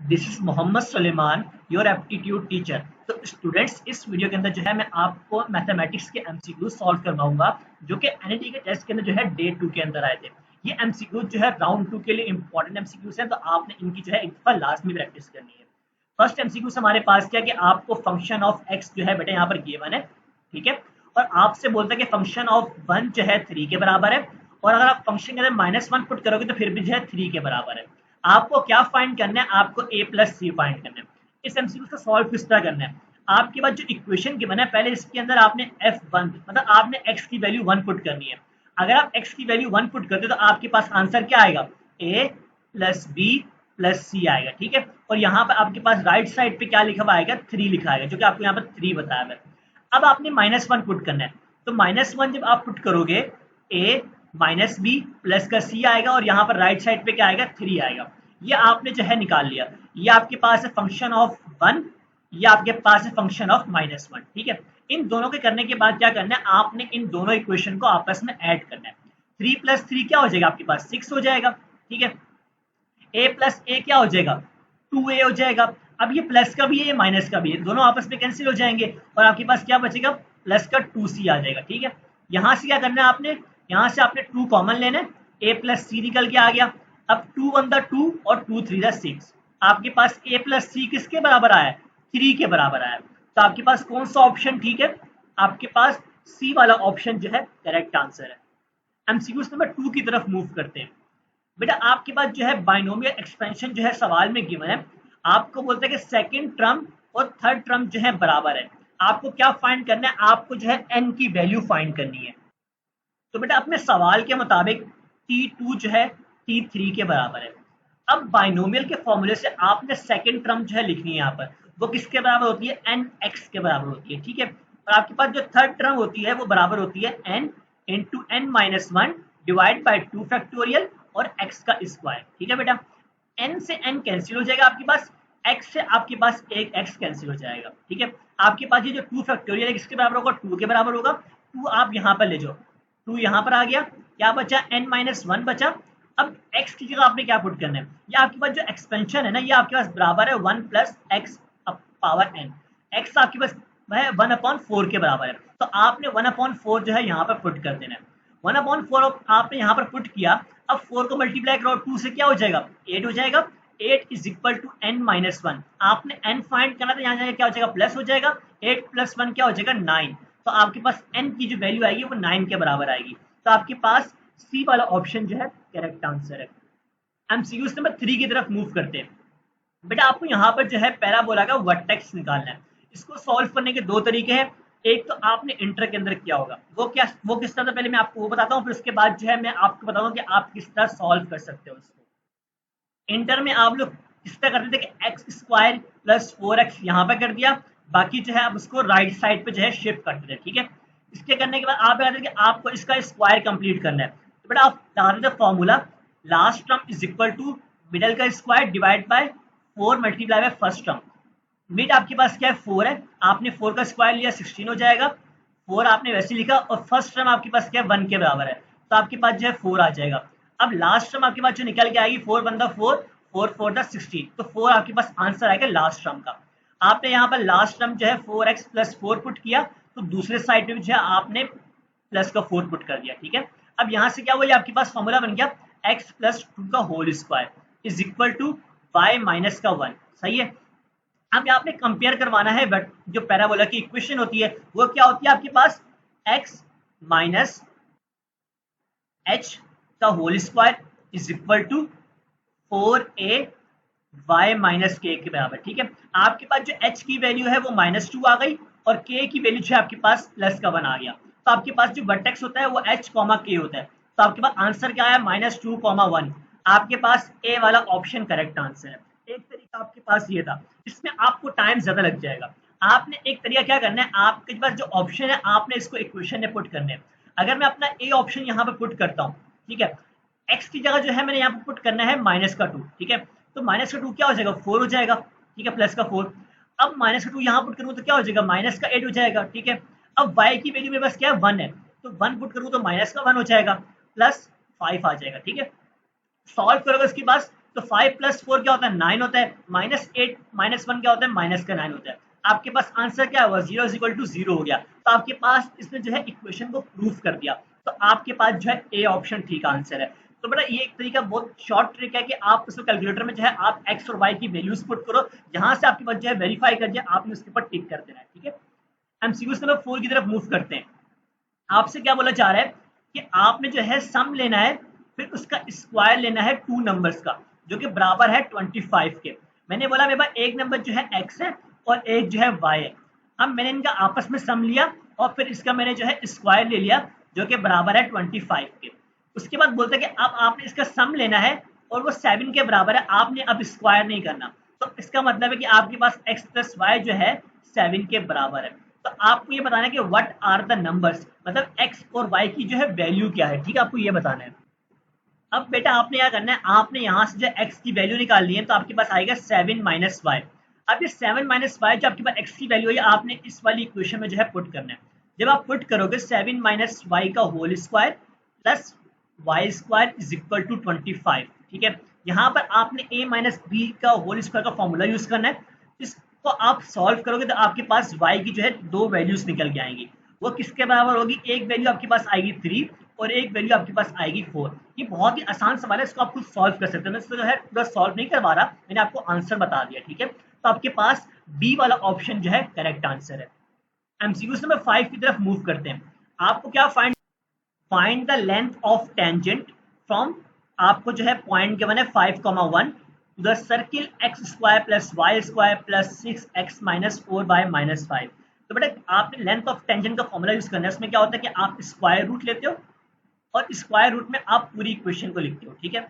This is Mohammad Sulaiman, your aptitude teacher. तो students, इस video के अंदर जो है मैं आपको मैथमेटिक्स के एमसीक्यू सॉल्व करवाऊंगा जो कि एनईटी के टेस्ट के अंदर जो है डे 2 के अंदर आए थे। ये एमसीक्यू जो है राउंड 2 के लिए इंपॉर्टेंट एमसीक्यूज हैं, तो आपने इनकी जो है एक बार लास्ट में प्रैक्टिस करनी है। फर्स्ट एमसीक्यू से हमारे पास क्या है कि आपको फंक्शन ऑफ एक्स जो है बेटा यहाँ पर गिवन है, ठीक है, और आपसे बोलता है कि फंक्शन ऑफ 1 जो है 3 के बराबर है, और अगर आप फंक्शन के अंदर -1 पुट करोगे तो फिर भी जो है 3 के बराबर है। आपको क्या फाइंड करना है? आपको a प्लस सी फाइंड करना है। इस एमसीक्यू को सॉल्व किस तरह करना है? आपके पास जो इक्वेशन गिवन है, पहले इसके अंदर आपने f1 मतलब आपने x की वैल्यू 1 पुट करनी है। अगर आप x की वैल्यू 1 पुट करते हो तो आपके पास आंसर क्या आएगा? a प्लस बी प्लस सी आएगा, ठीक है। और यहाँ पर आपके पास राइट साइड पे क्या लिखा हुआ आएगा? 3 लिखा आएगा, जो कि आपको यहाँ पर 3 बताया है। अब आपने -1 पुट करना है, तो -1 जब आप पुट करोगे a माइनस बी प्लस का सी आएगा, और यहाँ पर राइट साइड पे क्या आएगा? 3 आएगा। ये आपने जो है निकाल लिया। ये आपके पास है फंक्शन ऑफ 1, ये आपके पास है फंक्शन ऑफ -1, ठीक है। इन दोनों के करने के बाद क्या करना है? आपने इन दोनों इक्वेशन को आपस में ऐड करना है। 3 प्लस 3 क्या हो जाएगा? आपके पास 6 हो जाएगा, ठीक है। a प्लस ए क्या हो जाएगा? 2a हो जाएगा। अब ये प्लस का भी है, ये माइनस का भी है, दोनों आपस में कैंसिल हो जाएंगे, और आपके पास क्या बचेगा? प्लस का 2c आ जाएगा, ठीक है। यहाँ से क्या करना है आपने? यहाँ से आपने 2 कॉमन लेना है, a प्लस सी निकल के आ गया। अब 2 1 2 और 2 3 6, आपके पास a प्लस सी किसके बराबर आया है? 3 के बराबर आया। तो आपके पास कौन सा ऑप्शन ठीक है? आपके पास सी वाला ऑप्शन जो है करेक्ट आंसर है। एमसीक्यू नंबर 2 की तरफ मूव करते हैं। बेटा आपके पास जो है बाइनोमियल एक्सपेंशन जो है सवाल में गिवन है। आपको बोलते हैं कि सेकंड टर्म और थर्ड टर्म जो है बराबर है। आपको क्या फाइंड करना है? आपको जो है n की वैल्यू फाइंड करनी है। तो बेटा अपने सवाल के मुताबिक T2 जो है T3 के बराबर है। अब बाइनोमियल के फॉर्मूले से आपने सेकंड टर्म जो है लिखनी है, यहाँ पर वो किसके बराबर होती है? nx के बराबर होती है, ठीक है। और आपके पास जो थर्ड टर्म होती है वो बराबर होती है n into n minus one divide by 2 factorial और x का स्क्वायर, ठीक है बेटा। n से n कैंसिल हो जाएगा, आपके पास x से आपके पास एक x कैंसिल हो जाएगा, ठीक है। आपके पास ये जो 2 फैक्टोरियल है किसके बराबर होगा? 2 के बराबर होगा। 2 आप यहाँ पर ले जाओ, 2 यहाँ पर आ गया, क्या बचा? n-1 बचा। अब x की जगह आपने क्या पुट करना है? ये आपके पास जो एक्सपेंशन है ना, ये आपके पास बराबर है 1 plus x power n। x आपके पास वह 1/4 के बराबर है, तो आपने 1/4 जो है यहाँ पर पुट कर देना है। 1/4 आपने यहाँ पर पुट किया। अब 4 को मल्टीप्लाई करो 2 से, क्या हो जाएगा? 8 हो जाएगा। 8 इज इक्वल टू n-1। आपने n फाइंड करना, तो यहाँ जाएगा क्या हो जाएगा? प्लस हो जाएगा। 8 प्लस 1 क्या हो जाएगा? 9। तो आपके पास n की जो वैल्यू आएगी वो 9 के बराबर आएगी। तो आपके पास सी वाला ऑप्शन जो है करेक्ट आंसर है। एमसीक्यू नंबर 3 की तरफ मूव करते हैं। बेटा आपको यहाँ पर जो है पैराबोला का वर्टेक्स निकालना है। इसको सॉल्व करने के दो तरीके हैं। एक तो आपने इंटर के अंदर किया होगा, वो किस तरह? पहले मैं आपको वो बताता हूँ, फिर उसके बाद जो है मैं आपको बताऊँ कि आप किस तरह सॉल्व कर सकते हो उसको। इंटर में आप लोग इस तरह करते थे कि एक्स स्क्वायर प्लस 4x यहाँ पे कर दिया, बाकी जो है आप उसको राइट साइड पे जो है शिफ्ट करते थे, ठीक है। इसके करने के बाद आप कहते कि आपको इसका स्क्वायर कंप्लीट करना है, तो बेटा आप लगाते थे formula last term is equal to middle का square divide by 4 multiply by first term. Mid आपके पास क्या है? 4 है, आपने 4 का स्क्वायर लिया 16 हो जाएगा। 4 आपने वैसे लिखा, और फर्स्ट टर्म आपके पास क्या है? 1 के बराबर है, तो आपके पास जो है 4 आ जाएगा। अब लास्ट टर्म आपके पास जो निकल के आएगी 4 1 4, 4 4 16, तो 4 आपके पास आंसर आएगा लास्ट टर्म का। आपने यहाँ पर लास्ट टर्म जो है 4x प्लस 4 पुट किया, तो दूसरे साइड पे जो है आपने प्लस का 4 पुट कर दिया, ठीक है। अब यहाँ से क्या हुआ? ये आपके पास फॉर्मूला बन गया x प्लस 2 का whole square is equal to y minus का 1, सही है। अब आपने कंपेयर करवाना है, बट जो पैराबोला की इक्वेशन होती है वो क्या होती है? आपके पास x माइनस h का whole square is equal to 4a y minus K के बराबर, ठीक है। आपके पास जो h की वैल्यू है वो -2 आ गई, और k की वैल्यू जो है आपके पास प्लस का 1 आ गया। तो आपके पास जो वर्टेक्स होता है वो h k होता है। तो आपके पास आंसर क्या आया? -2, 1। आपके पास ए वाला ऑप्शन करेक्ट आंसर है। एक तरीका आपके पास ये था, इसमें आपको टाइम ज्यादा लग जाएगा। आपने एक तरीका क्या करना है, आपके पास जो ऑप्शन है आपने इसको इक्वेशन में पुट करने हैं। अगर मैं अपना ए ऑप्शन यहाँ पे पुट करता हूँ, ठीक है, एक्स की जगह जो है मैंने यहाँ पे पुट करना है -2, ठीक है। तो -2 क्या हो जाएगा? 4 हो जाएगा, ठीक है, प्लस का 4। अब -2 यहाँ पुट करूँ तो क्या हो जाएगा? -8 हो जाएगा, ठीक है। अब y की वैल्यू मेरे पास क्या है? 1 है, तो 1 पुट करूँ तो -1 हो जाएगा, प्लस 5 आ जाएगा, ठीक है। सॉल्व करोगे उसके बाद तो 5 + 4 क्या होता है 9 होता है, -8 -1 क्या होता है माइनस का 9 होता है। आपके पास आंसर क्या हुआ 0 = 0 हो गया। तो आपके पास इसने जो है इक्वेशन को प्रूफ कर दिया। तो आपके पास जो है ए ऑप्शन ठीक आंसर है। तो बेटा ये एक तरीका बहुत शॉर्ट ट्रिक है कि आप उसको कैलकुलेटर में जो है आप एक्स और वाई की वैल्यूज पुट करो, जहां से आपके पास जो है वेरीफाई कर दिया आपने उसके ऊपर टिक कर देना है। ठीक है, एमसीक्यू नंबर 4 की तरफ मूव करते हैं। आपसे क्या बोला जा रहा है कि आपने जो है सम लेना है, फिर उसका स्क्वायर लेना है टू नंबर्स का जो कि बराबर है 25 के। मैंने बोला मेरे पास एक नंबर जो है एक्स है और एक जो है वाई है। अब मैंने इनका आपस में सम लिया और फिर इसका मैंने जो है स्क्वायर ले लिया जो कि बराबर है 25 के। उसके बाद बोलते हैं कि अब आपने इसका सम लेना है और वो 7 के बराबर है, आपने अब स्क्वायर नहीं करना। तो इसका मतलब है कि आपके पास x + y जो है 7 के बराबर है। तो आपको ये बताना है कि व्हाट आर द नंबर्स, मतलब x और y की जो है वैल्यू क्या है। ठीक है, आपको ये बताना है। अब बेटा आपने क्या करना है, आपने यहाँ से जो x की वैल्यू निकालनी है, तो आपके पास आएगा 7 - y। अब ये 7 - y जो आपके पास x की वैल्यू है आपने इस वाली इक्वेशन में जो है पुट करना है। जब आप पुट करोगे 7 - y का whole square plus Y square is equal to 25। ठीक है, यहाँ पर आपने a - b का होल स्क्वायर का फॉर्मूला यूज करना है। इसको आप सॉल्व करोगे तो आपके पास y की जो है दो वैल्यूज निकल के आएंगी। वो किसके बराबर होगी, एक वैल्यू आपके पास आएगी 3 और एक वैल्यू आपके पास आएगी 4। ये बहुत ही आसान सवाल है, इसको आप खुद सॉल्व कर सकते हैं। मैं इसको जो है पूरा सॉल्व नहीं करवा रहा, मैंने आपको आंसर बता दिया। ठीक है, तो आपके पास बी वाला ऑप्शन जो है करेक्ट आंसर है। एमसीक्यू नंबर 5 की तरफ मूव करते हैं। आपको क्या find the length of tangent from, आपको जो है पॉइंट गिवन है 5,1 to the circle x² + y² + 6x - 4/-5। तो बेटा आपने लेंथ ऑफ टेंजेंट का फॉर्मूला यूज करना है। इसमें क्या होता है कि आप स्क्वायर रूट लेते हो और स्क्वायर रूट में आप पूरी इक्वेशन को लिखते हो। ठीक है,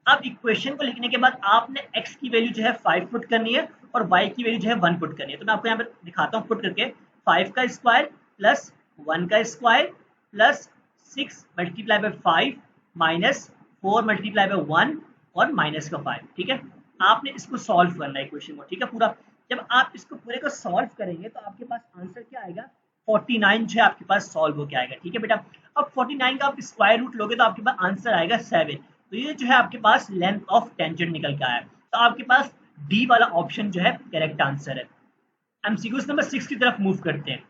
अब इक्वेशन को लिखने के बाद आपने x की वैल्यू जो है 5 पुट करनी है और y की वैल्यू जो है 1 पुट करनी है। तो मैं आपको यहाँ पर दिखाता हूँ पुट करके, 5 का स्क्वायर प्लस 1 का स्क्वायर प्लस 6 × 5 माइनस 4 × 1 और माइनस का 5। ठीक है, आपने इसको सॉल्व करना है इक्वेशन को। ठीक है, पूरा जब आप इसको पूरे को सॉल्व करेंगे तो आपके पास आंसर क्या आएगा 49 जो है आपके पास सॉल्व होकर आएगा। ठीक है बेटा, अब 49 का आप स्क्वायर रूट लोगे तो आपके पास आंसर आएगा 7। तो ये जो है आपके पास लेंथ ऑफ टेंजेंट निकल के आया है। तो आपके पास डी वाला ऑप्शन जो है करेक्ट आंसर है। एमसीक्यू नंबर 6 की तरफ मूव करते हैं।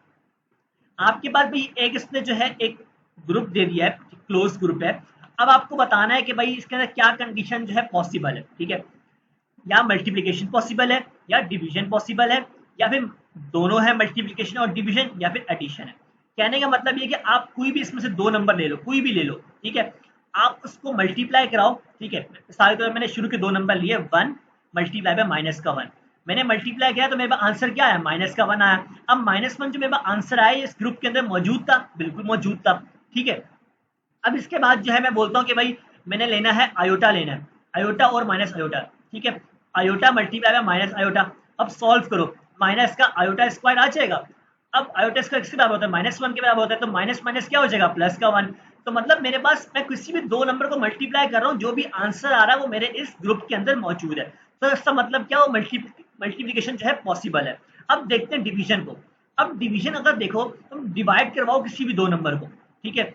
आपके पास भी एक इसने जो है एक ग्रुप दे दिया है, क्लोज ग्रुप है। अब आपको बताना है कि भाई इसके अंदर क्या कंडीशन जो है पॉसिबल है। ठीक है, या मल्टीप्लिकेशन पॉसिबल है या डिवीजन पॉसिबल है या फिर दोनों है मल्टीप्लिकेशन और डिवीजन या फिर एडिशन है। कहने का मतलब ये कि आप कोई भी इसमें से दो नंबर ले लो, कोई भी ले लो। ठीक है, आप उसको मल्टीप्लाई कराओ। ठीक है, सारे तौर मैंने शुरू के दो नंबर लिए 1 × -1। मैंने मल्टीप्लाई किया तो मेरे पास आंसर क्या आया -1 आया। अब -1 जो मेरे पास आंसर आया इस ग्रुप के अंदर मौजूद था, बिल्कुल मौजूद था। ठीक है, अब इसके बाद जो है मैं बोलता हूँ कि भाई मैंने लेना है आयोटा, लेना है आयोटा और माइनस आयोटा। ठीक है, iota multiply by minus iota. अब सॉल्व करो, माइनस का आयोटा स्क्वायर आ जाएगा। अब आयोटा स्क्वायर किसके बराबर होता है -1 के बराबर होता है, तो माइनस माइनस क्या हो जाएगा प्लस का 1। तो मतलब मेरे पास मैं किसी भी दो नंबर को मल्टीप्लाई कर रहा हूँ, जो भी आंसर आ रहा है वो मेरे इस ग्रुप के अंदर मौजूद है। तो इसका मतलब क्या, वो मल्टीप्लीकेशन जो है पॉसिबल है। अब देखते हैं डिवीजन को। अब डिवीजन अगर देखो तुम डिवाइड करवाओ किसी भी दो नंबर को। ठीक है,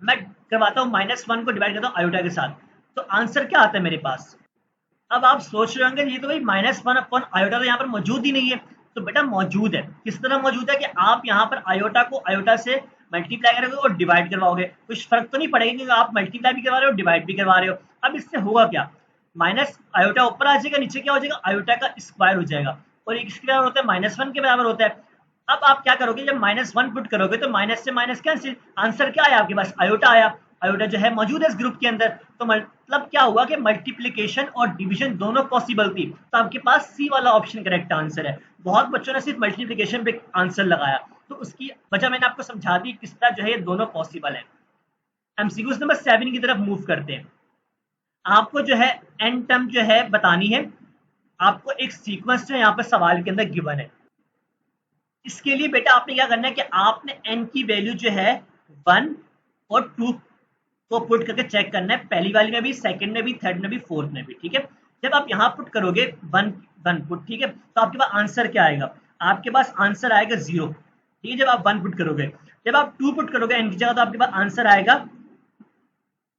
मैं करवाता हूँ -1 को डिवाइड करता हूँ आयोटा के साथ, तो आंसर क्या आता है मेरे पास। अब आप सोच रहे होंगे ये तो भाई -1 आयोटा तो यहाँ पर मौजूद ही नहीं है। तो बेटा मौजूद है, किस तरह मौजूद है कि आप यहाँ पर आयोटा को आयोटा से मल्टीप्लाई करोगे और डिवाइड करवाओगे, कुछ फर्क तो नहीं पड़ेगा क्योंकि आप मल्टीप्लाई भी करवा रहे हो डिवाइड भी करवा रहे हो। अब इससे होगा क्या, माइनस आयोटा ऊपर आ जाएगा, नीचे क्या हो जाएगा आयोटा का स्क्वायर हो जाएगा और एक इसके बराबर होता है -1 के बराबर होता है। अब आप क्या करोगे, जब -1 पुट करोगे तो माइनस से माइनस कैंसिल, आंसर क्या आया आपके पास आयोटा आया। आयोटा जो है मौजूद है इस ग्रुप के अंदर। तो मतलब क्या हुआ कि मल्टीप्लिकेशन और डिवीजन दोनों पॉसिबल थी। तो आपके पास सी वाला ऑप्शन करेक्ट आंसर है। बहुत बच्चों ने सिर्फ मल्टीप्लिकेशन पे आंसर लगाया, तो उसकी वजह मैंने आपको समझा दी किस तरह जो है ये दोनों पॉसिबल है। एमसीक्यू नंबर 7 की तरफ मूव करते हैं। आपको जो है एन टर्म जो है बतानी है। आपको एक सीक्वेंस जो है यहाँ पर सवाल के अंदर गिवन है। इसके लिए बेटा आपने क्या करना है कि आपने n की वैल्यू जो है 1 और 2 को पुट करके चेक करना है, पहली वाली में भी, सेकंड में भी, थर्ड में भी, फोर्थ में भी। ठीक है, जब आप यहाँ पुट करोगे 1 पुट, ठीक है, तो आपके पास आंसर क्या आएगा, आपके पास आंसर आएगा 0। ठीक है, जब आप 1 पुट करोगे, जब आप 2 पुट करोगे n की जगह तो आपके पास आंसर आएगा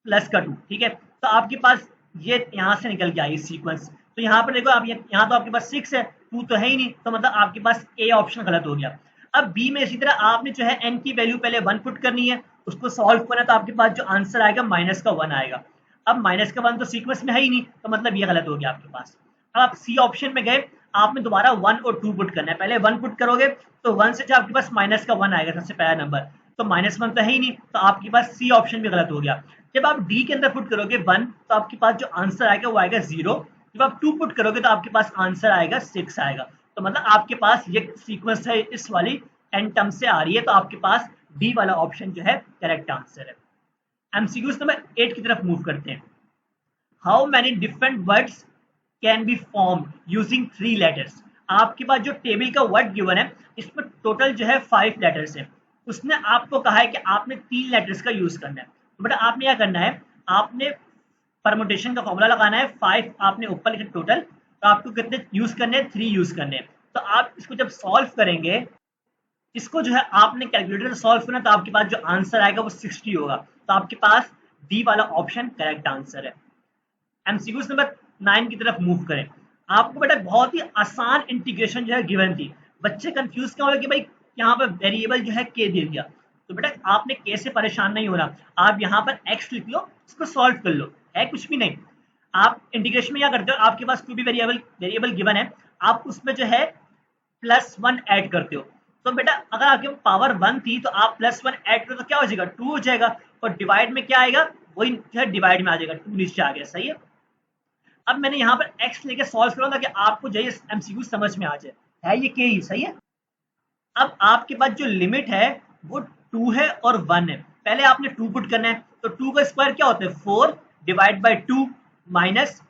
+2। ठीक है, तो आपके पास ये यहाँ से निकल के आई सीक्वेंस। तो यहाँ पर देखो, आप यहाँ तो आपके पास 6 है, 2 तो है ही नहीं, तो मतलब आपके पास ए ऑप्शन गलत हो गया। अब बी में इसी तरह आपने जो है एन की वैल्यू पहले 1 पुट करनी है, उसको सॉल्व करना, तो आपके पास जो आंसर आएगा माइनस का 1 आएगा। अब माइनस का 1 तो सीक्वेंस में है ही नहीं, तो मतलब ये गलत हो गया आपके पास। अब आप सी ऑप्शन में गए, आपने दोबारा 1 और 2 पुट करना है। पहले 1 पुट करोगे तो 1 से जो आपके पास माइनस का 1 आएगा सबसे पहला नंबर, तो -1 तो है ही नहीं, तो आपके पास सी ऑप्शन भी गलत हो गया। जब आप डी के अंदर पुट करोगे 1, तो आपके पास जो आंसर आएगा वो आएगा 0। जब आप 2 पुट करोगे तो आपके पास आंसर आएगा 6 आएगा। तो मतलब आपके पास ये सीक्वेंस है, इस वाली एन टर्म से आ रही है, तो आपके पास डी वाला ऑप्शन जो है करेक्ट आंसर है। एमसीक्यूज नंबर 8 की तरफ मूव करते हैं। How many different words can be formed using 3 letters. आपके पास जो टेबल का वर्ड गिवन है, इसमें टोटल जो है 5 लेटर्स है। उसने आपको कहा है कि आपने 3 लेटर्स का यूज करना है। तो बेटा आपने क्या करना है, आपने परमुटेशन का फॉर्मूला लगाना है। 5 आपने ऊपर लिखा टोटल, तो आपको कितने यूज करने हैं, 3 यूज करने हैं। तो आप इसको जब सॉल्व करेंगे, इसको जो है आपने कैलकुलेटर से सॉल्व करना, तो आपके पास जो आंसर आएगा वो 60 होगा। तो आपके पास डी वाला ऑप्शन करेक्ट आंसर है। एमसीक्यूज नंबर 9 की तरफ मूव करें। आपको बेटा बहुत ही आसान इंटीग्रेशन जो है गिवन थी। बच्चे कंफ्यूज क्या हो कि भाई यहाँ पर वेरिएबल जो है के दे दिया, तो बेटा आपने के से परेशान नहीं होना। आप यहाँ पर एक्स लिख लो, इसको सॉल्व कर लो, है कुछ भी नहीं। आप इंटीग्रेशन में क्या करते हो, आपके पास कोई भी वेरिएबल गिवन है, आप उसमें जो है +1 ऐड करते हो। तो बेटा अगर आपके पावर 1 थी, तो आप +1 ऐड करो तो क्या हो जाएगा, 2 हो जाएगा। और डिवाइड में क्या आएगा, वही जो है डिवाइड में आ जाएगा, 2 नीचे आ गया। सही है। अब मैंने यहाँ पर x लेके सॉल्व करा ताकि आपको जो है एमसीक्यू समझ में आ जाए, है ये के ही। सही है। अब आपके पास जो लिमिट है वो 2 है और 1 है। पहले आपने 2 पुट करना है, तो 2 का स्क्वायर क्या होता है, 4 डिवाइड बाई 2 माइनस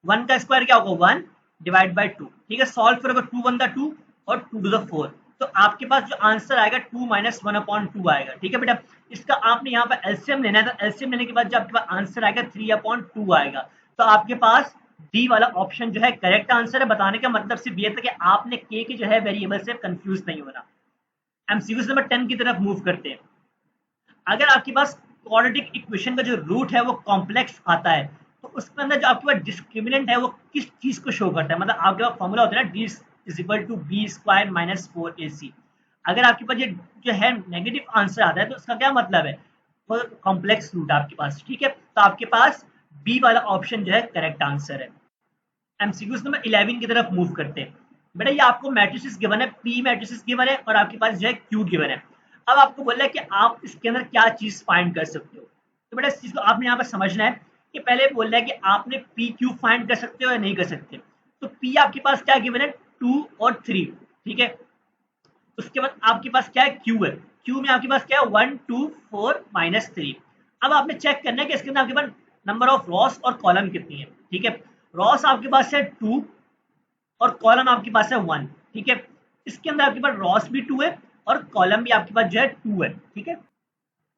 1 का स्क्वायर क्या होगा, 1 डिवाइड बाई 2। ठीक है। सॉल्व करोगे 2 1 2 और 2 टू द 4, तो आपके पास जो आंसर आएगा 2 माइनस 1/2 आएगा। ठीक है बेटा। इसका आपने यहाँ पर एलसीएम लेना है, तो एलसीएम लेने के बाद जो आपके पास आंसर आएगा 3/2 आएगा। तो आपके पास डी वाला ऑप्शन जो है करेक्ट आंसर है। बताने का मतलब सिर्फ ये था कि आपने के जो है वेरिएबल से कंफ्यूज नहीं होना। एमसीक्यू नंबर 10 की तरफ मूव करते हैं। अगर आपके पास क्वाड्रेटिक इक्वेशन का जो रूट है वो कॉम्प्लेक्स आता है, तो उसके अंदर जो आपके पास डिस्क्रिमिनेंट है वो किस चीज को शो करता है। मतलब आपके पास फॉर्मूला होता है ना, d = b² - 4ac। अगर आपके पास ये जो है नेगेटिव आंसर आता है, तो उसका क्या मतलब है, वो कॉम्प्लेक्स रूट आपके पास। ठीक है। तो आपके पास बी वाला ऑप्शन जो है करेक्ट आंसर है। एमसीक्यूज नंबर 11 की तरफ मूव करते हैं। बेटा ये आपको मैट्रिसेस गिवन है, पी मैट्रिसेस गिवन है और आपके पास जो है क्यू गिवन है। अब आपको बोल रहा है कि आप इसके अंदर क्या चीज फाइंड कर सकते हो। तो बेटा इस चीज को आपने यहाँ पर समझना है कि पहले बोल रहा है कि आपने पी क्यू फाइंड कर सकते हो या नहीं कर सकते। तो पी आपके पास क्या गिवन है, 2 और 3। ठीक है। उसके बाद आपके पास क्या है, क्यू है। क्यू में आपके पास क्या है, 1 2 4 -3। अब आपने चेक करना है कि इसके अंदर आपके पास नंबर ऑफ रॉस और कॉलम कितनी है। ठीक है। रॉस आपके पास है 2 और कॉलम आपके पास है 1। ठीक है। इसके अंदर आपके पास रॉस भी 2 है और कॉलम भी आपके पास जो है 2 है। ठीक है।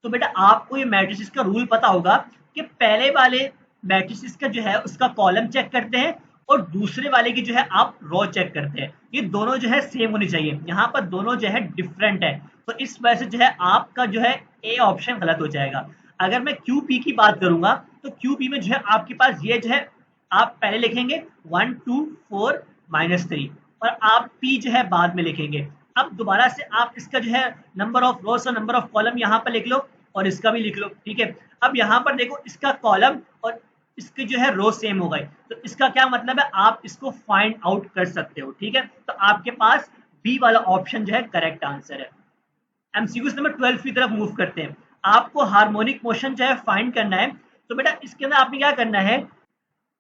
तो बेटा आपको ये मैट्रिसेस का रूल पता होगा कि पहले वाले मैट्रिसेस का जो है उसका कॉलम चेक करते हैं और दूसरे वाले की जो है आप रो चेक करते हैं। ये दोनों जो है सेम होनी चाहिए, यहाँ पर दोनों जो है डिफरेंट है, तो इस वजह से जो है आपका जो है ए ऑप्शन गलत हो जाएगा। अगर मैं क्यू पी की बात करूंगा, तो क्यू पी में जो है आपके पास ये जो है आप पहले लिखेंगे 1 2 4 -3 और आप पी जो है बाद में लिखेंगे। अब दोबारा से आप इसका जो है नंबर ऑफ रोज और नंबर ऑफ कॉलम यहाँ पर लिख लो और इसका भी लिख लो। ठीक है। अब यहाँ पर देखो इसका कॉलम और इसके जो है रो सेम हो गए, तो इसका क्या मतलब है, आप इसको फाइंड आउट कर सकते हो। ठीक है। तो आपके पास बी वाला ऑप्शन जो है करेक्ट आंसर है। एमसीक्यूज नंबर 12 की तरफ मूव करते हैं। आपको हार्मोनिक मोशन जो है फाइंड करना है। तो बेटा इसके अंदर आपने क्या करना है,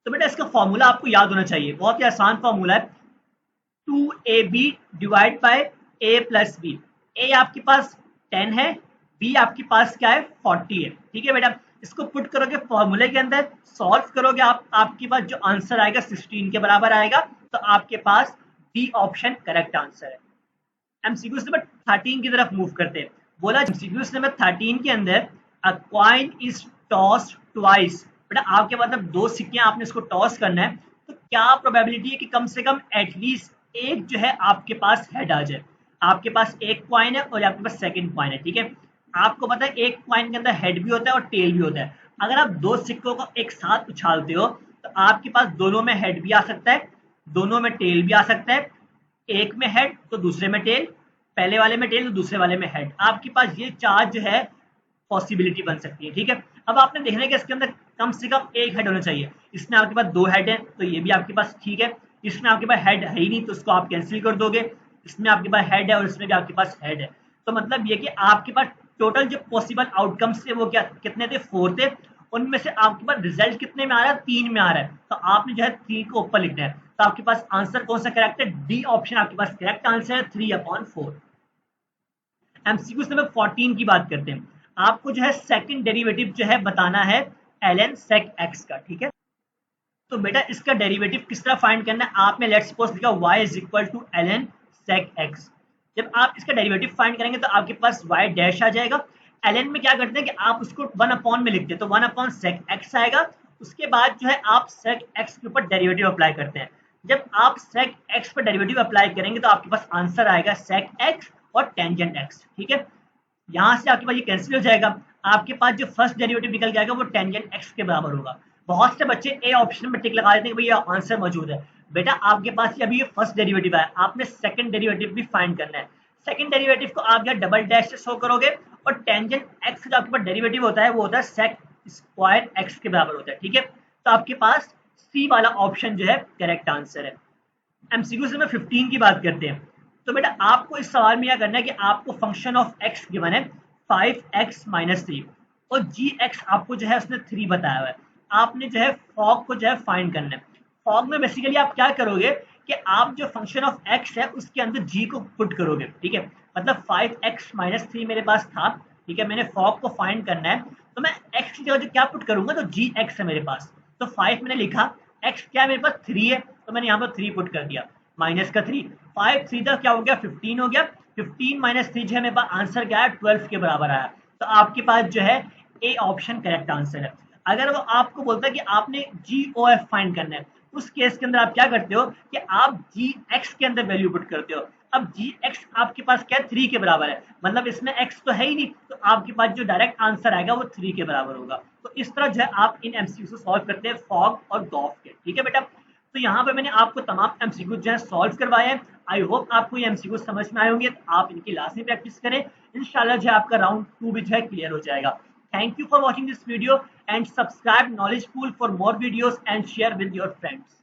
तो बेटा इसका फॉर्मूला आपको याद होना चाहिए, बहुत ही आसान फॉर्मूला है, 2ab divide by a plus B. ए आपके पास 10 है, बी आपके पास क्या है 40 है। ठीक है बेटा। इसको पुट करोगे फॉर्मूले के अंदर, सॉल्व करोगे आपके पास जो आंसर आएगा 16 के बराबर आएगा। तो आपके पास बी ऑप्शन करेक्ट आंसर है। एमसीक्यूज नंबर 13 की तरफ मूव करते हैं। बोला एमसीक्यूज नंबर 13 के अंदर अ कॉइन इज टॉस्ड ट्वाइस। बेटा आपके मतलब 2 सिक्के आपने इसको टॉस करना है, तो क्या प्रोबेबिलिटी है कि कम से कम एटलीस्ट एक जो है आपके पास हेड आ जाए। आपके पास एक कॉइन है और आपके पास सेकंड कॉइन है। ठीक है। आपको पता है एक कॉइन के अंदर हेड भी होता है और टेल भी होता है। अगर आप 2 सिक्कों को एक साथ उछालते हो, तो आपके पास दोनों में हेड भी आ सकता है, दोनों में टेल भी आ सकता है, एक में हेड तो दूसरे में टेल, पहले वाले में टेल तो दूसरे वाले में हेड। आपके पास ये चार जो है पॉसिबिलिटी बन सकती है, ठीक है। अब आपने देखना है कि इसके अंदर कम से कम एक हेड होना चाहिए। इसमें आपके पास दो हेड है तो ये भी आपके पास ठीक है। इसमें आपके पास हेड है ही नहीं तो उसको आप कैंसिल कर दोगे। इसमें आपके पास हेड है और इसमें भी आपके पास हेड है, तो मतलब ये कि आपके पास टोटल जो पॉसिबल आउटकम्स थे वो क्या कितने थे, 4 थे। उनमें से आपके पास रिजल्ट कितने में आ रहा है, 3 में आ रहा है, तो आपने जो है 3 को ऊपर लिखना है। तो आपके पास आंसर कौन सा करेक्ट है, डी ऑप्शन आपके पास करेक्ट आंसर है, 3/4। एमसीक्यू नंबर 14 की बात करते हैं। आपको जो है सेकंड डेरिवेटिव जो है बताना है ln sec x का, ठीक है। तो बेटा इसका डेरिवेटिव किस तरह फाइंड करना है, आपने लेट्स सपोज लिखा y is equal to ln sec x। जब आप इसका डेरिवेटिव फाइंड करेंगे तो आपके पास y डैश आ जाएगा। ln में क्या करते हैं कि आप उसको 1 में लिखते हैं, तो 1/sec x आएगा। उसके बाद जो है आप sec x के ऊपर डेरिवेटिव अप्लाई करते हैं। जब आप sec x पर डेरिवेटिव अप्लाई करेंगे तो आपके पास आंसर आएगा sec x और टेंजेंट x, ठीक है। यहाँ से आपके पास ये कैंसिल हो जाएगा। आपके पास जो फर्स्ट डेरिवेटिव निकल जाएगा वो टेंजेंट x के बराबर होगा। बहुत से बच्चे ए ऑप्शन में टिक लगा देते हैं कि भैया आंसर मौजूद है। बेटा आपके पास ये अभी ये फर्स्ट डेरिवेटिव है, आपने सेकंड डेरिवेटिव भी फाइंड करना है। सेकंड डेरिवेटिव को आप यहाँ डबल डैश से शो करोगे और टेंजेंट x जो आपके पास डेरिवेटिव होता है वो होता है sec स्क्वायर x के बराबर होता है, ठीक है। तो आपके पास सी वाला ऑप्शन जो है करेक्ट आंसर है। एमसीक्यू से मैं 15 की बात करते हैं। तो बेटा आपको इस सवाल में क्या करना है कि आपको फंक्शन ऑफ x गिवन है 5x - 3 और gx आपको जो है उसने 3 बताया हुआ है। आपने जो है फॉग को जो है फाइंड करना है। फॉग में बेसिकली आप क्या करोगे कि आप जो फंक्शन ऑफ x है उसके अंदर g को पुट करोगे, ठीक है। मतलब 5x - 3 मेरे पास था, ठीक है। मैंने फॉग को फाइंड करना है तो मैं x की जगह जो क्या पुट करूंगा, तो gx है मेरे पास। तो 5 मैंने लिखा, x क्या है मेरे पास 3 है तो मैंने यहाँ पर 3 पुट कर दिया, माइनस का 3, 5 3 का क्या हो गया 15 हो गया। 15 - 3 जो है मेरे पास आंसर क्या है 12 के बराबर आया। तो आपके पास जो है ए ऑप्शन करेक्ट आंसर है। अगर वो आपको बोलता है कि आपने GOF फाइंड करना है, उस केस के अंदर आप क्या करते हो कि आप GX के अंदर वैल्यू पुट करते हो। अब GX आपके पास क्या है 3 के बराबर है, मतलब इसमें x तो है ही नहीं, तो आपके पास जो डायरेक्ट आंसर आएगा वो 3 के बराबर होगा। तो इस तरह जो है आप इन एमसीक्यू को सॉल्व करते हैं फॉग और गॉफ के, ठीक है बेटा। तो यहाँ पे मैंने आपको तमाम एमसीक्यू जो है सॉल्व करवाए हैं। आई होप आपको ये एमसीक्यू समझ में आए होंगे, तो आप इनकी लाजमी प्रैक्टिस करें। इंशाल्लाह जो है आपका राउंड 2 भी जो है क्लियर हो जाएगा। Thank you for watching this video and subscribe knowledge pool for more videos and share with your friends.